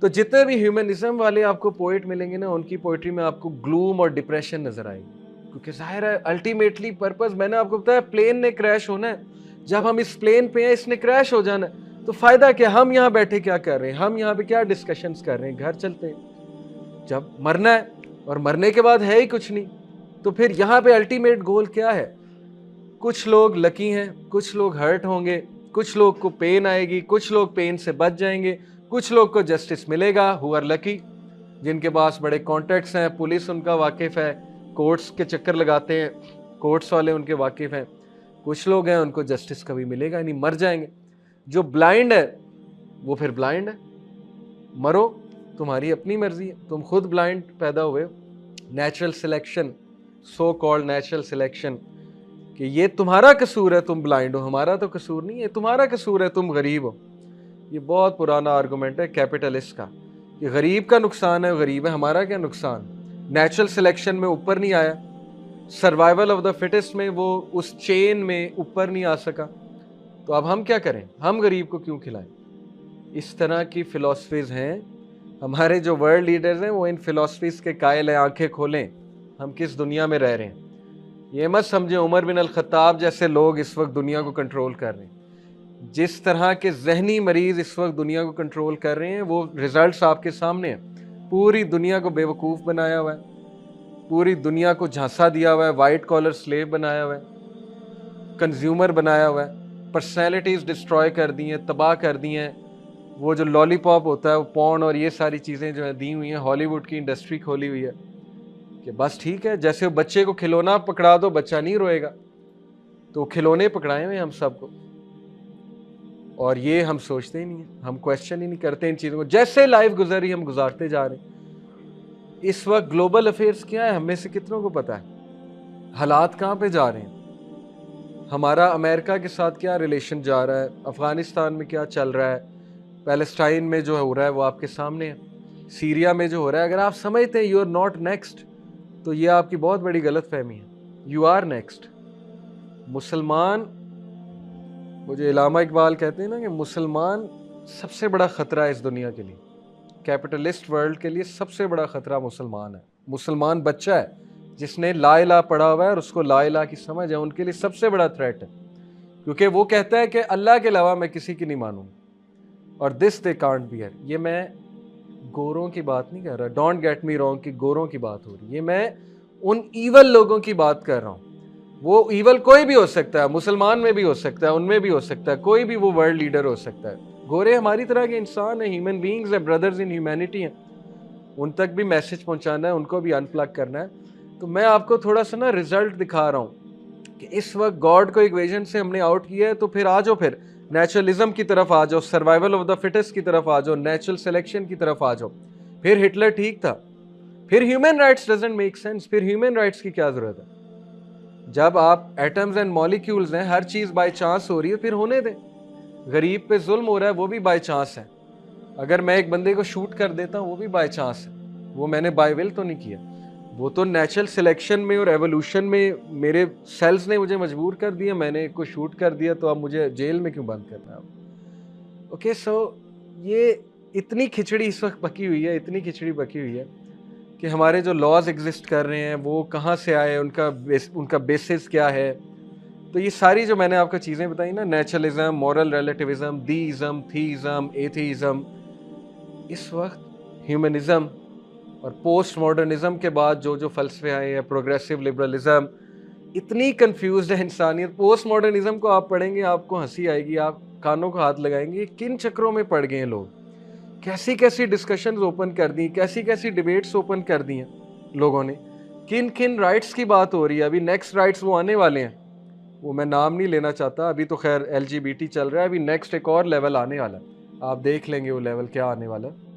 تو جتنے بھی ہیومنزم والے آپ کو پوئٹ ملیں گے نا، ان کی پوئٹری میں آپ کو گلوم اور ڈپریشن نظر آئے گی، کیونکہ ظاہر ہے الٹیمیٹلی پرپز، میں نے آپ کو بتایا پلین نے کریش ہونا ہے، جب ہم اس پلین پہ ہیں اس نے کریش ہو جانا ہے، تو فائدہ کیا؟ ہم یہاں بیٹھے کیا کر رہے ہیں؟ ہم یہاں پہ کیا ڈسکشنز کر رہے ہیں؟ گھر چلتے ہیں، جب مرنا ہے اور مرنے کے بعد ہے ہی کچھ نہیں، تو پھر یہاں پہ الٹیمیٹ گول کیا ہے؟ کچھ لوگ لکی ہیں، کچھ لوگ ہرٹ ہوں گے، کچھ لوگ کو پین آئے گی، کچھ لوگ پین سے بچ جائیں گے، کچھ لوگ کو جسٹس ملے گا، ہو آر لکی، جن کے پاس بڑے کانٹیکٹس ہیں، پولیس ان کا واقف ہے، کورٹس کے چکر لگاتے ہیں، کورٹس والے ان کے واقف ہیں، کچھ لوگ ہیں ان کو جسٹس کبھی ملے گا، یعنی مر جائیں گے۔ جو بلائنڈ ہے وہ پھر بلائنڈ ہے، مرو، تمہاری اپنی مرضی ہے، تم خود بلائنڈ پیدا ہوئے ہو۔ Natural selection, so called natural selection, کہ یہ تمہارا قصور ہے تم بلائنڈ ہو، ہمارا تو قصور نہیں ہے، تمہارا قصور ہے تم غریب ہو۔ یہ بہت پرانا آرگومنٹ ہے کیپٹلسٹ کا، کہ غریب کا نقصان ہے، غریب ہے، ہمارا کیا نقصان؟ نیچرل سلیکشن میں اوپر نہیں آیا، سروائیول آف دا فٹسٹ میں وہ اس چین میں اوپر نہیں آ سکا، تو اب ہم کیا کریں؟ ہم غریب کو کیوں کھلائیں؟ اس طرح کی فلاسفیز ہیں۔ ہمارے جو ورلڈ لیڈرز ہیں وہ ان فلاسفیز کے قائل ہیں۔ آنکھیں کھولیں، ہم کس دنیا میں رہ رہے ہیں۔ یہ مت سمجھیں عمر بن الخطاب جیسے لوگ اس وقت دنیا کو کنٹرول کر رہے ہیں۔ جس طرح کے ذہنی مریض اس وقت دنیا کو کنٹرول کر رہے ہیں، وہ ریزلٹس آپ کے سامنے ہیں۔ پوری دنیا کو بے وقوف بنایا ہوا ہے، پوری دنیا کو جھانسا دیا ہوا ہے، وائٹ کالر سلیو بنایا ہوا ہے، کنزیومر بنایا ہوا ہے، پرسنالٹیز ڈسٹروائے کر دی ہیں، تباہ کر دی ہیں۔ وہ جو لالی پاپ ہوتا ہے، وہ پورن اور یہ ساری چیزیں جو ہیں دی ہوئی ہیں، ہالی ووڈ کی انڈسٹری کھولی ہوئی ہے کہ بس ٹھیک ہے، جیسے بچے کو کھلونا پکڑا دو بچہ نہیں روئے گا، تو کھلونے پکڑائے ہوئے ہم سب کو، اور یہ ہم سوچتے ہی نہیں ہیں، ہم کویسچن ہی نہیں کرتے ان چیزوں کو، جیسے لائف گزر رہی ہم گزارتے جا رہے ہیں۔ اس وقت گلوبل افیئرس کیا ہے، ہم میں سے کتنوں کو پتا ہے؟ حالات کہاں پہ جا رہے ہیں؟ ہمارا امریکہ کے ساتھ کیا ریلیشن جا رہا ہے، افغانستان میں کیا چل رہا ہے، پیلسٹائن میں جو ہو رہا ہے وہ آپ کے سامنے ہے، سیریا میں جو ہو رہا ہے۔ اگر آپ سمجھتے ہیں یو آر ناٹ نیکسٹ، تو یہ آپ کی بہت بڑی غلط فہمی ہے۔ You are next. مسلمان، وہ جو علامہ اقبال کہتے ہیں نا کہ مسلمان سب سے بڑا خطرہ ہے اس دنیا کے لیے، کیپٹلسٹ ورلڈ کے لیے سب سے بڑا خطرہ مسلمان ہے۔ مسلمان بچہ ہے جس نے لا الہ پڑھا ہوا ہے اور اس کو لا الہ کی سمجھ ہے، ان کے لیے سب سے بڑا تھریٹ ہے، کیونکہ وہ کہتا ہے کہ اللہ کے علاوہ میں کسی کی نہیں مانوں، اور دس دے کانٹ بیئر۔ یہ میں گوروں کی بات نہیں کر رہا، ڈونٹ گیٹ می رانگ کہ گوروں کی بات ہو رہی، یہ میں ان ایول لوگوں کی بات کر رہا ہوں۔ وہ ایول کوئی بھی ہو سکتا ہے، مسلمان میں بھی ہو سکتا ہے، ان میں بھی ہو سکتا ہے، کوئی بھی وہ ورلڈ لیڈر ہو سکتا ہے۔ گورے ہماری طرح کے انسان ہیں، ہیومن بینگز ہیں، بردرز ان ہیومینٹی ہیں، ان تک بھی میسج پہنچانا ہے، ان کو بھی ان پلگ کرنا ہے۔ تو میں آپ کو تھوڑا سا نا ریزلٹ دکھا رہا ہوں کہ اس وقت گاڈ کو ایکویژن سے ہم نے آؤٹ کیا ہے، تو پھر آ جاؤ، پھر نیچرلزم کی طرف آ جاؤ، سروائیول آف دا فٹسٹ کی طرف آ جاؤ، نیچرل سلیکشن کی طرف آ جاؤ۔ پھر ہٹلر ٹھیک تھا، پھر human rights doesn't make sense, پھر ہیومن رائٹس کی کیا ضرورت ہے؟ جب آپ ایٹمز اینڈ مالیکیولز ہیں، ہر چیز بائی چانس ہو رہی ہے، پھر ہونے دیں۔ غریب پہ ظلم ہو رہا ہے، وہ بھی بائی چانس ہے۔ اگر میں ایک بندے کو شوٹ کر دیتا ہوں وہ بھی بائی چانس ہے، وہ میں نے بائی ول تو نہیں کیا، وہ تو نیچرل سلیکشن میں اور ایوولوشن میں میرے سیلز نے مجھے مجبور کر دیا، میں نے ایک کو شوٹ کر دیا، تو اب مجھے جیل میں کیوں بند کرنا ہے؟ اوکے، سو یہ اتنی کھچڑی اس وقت پکی ہوئی ہے، اتنی کھچڑی پکی ہوئی ہے کہ ہمارے جو لاز ایگزسٹ کر رہے ہیں وہ کہاں سے آئے، ان کا بیسس کیا ہے۔ تو یہ ساری جو میں نے آپ کو چیزیں بتائی نا، naturalism, moral relativism, deism, تھیزم، atheism, اس وقت ہیومنزم اور پوسٹ ماڈرنزم کے بعد جو فلسفے آئے ہیں، پروگریسو لبرلزم، اتنی کنفیوزڈ ہے انسانیت۔ پوسٹ ماڈرنزم کو آپ پڑھیں گے آپ کو ہنسی آئے گی، آپ کانوں کو ہاتھ لگائیں گے، کن چکروں میں پڑ گئے ہیں لوگ، کیسی کیسی ڈسکشنز اوپن کر دی، کیسی کیسی ڈیبیٹس اوپن کر دی ہیں لوگوں نے، کن کن رائٹس کی بات ہو رہی ہے۔ ابھی نیکسٹ رائٹس وہ آنے والے ہیں، وہ میں نام نہیں لینا چاہتا، ابھی تو خیر LGBT چل رہا ہے، ابھی نیکسٹ ایک اور لیول آنے والا ہے، آپ دیکھ لیں گے وہ لیول کیا آنے والا ہے۔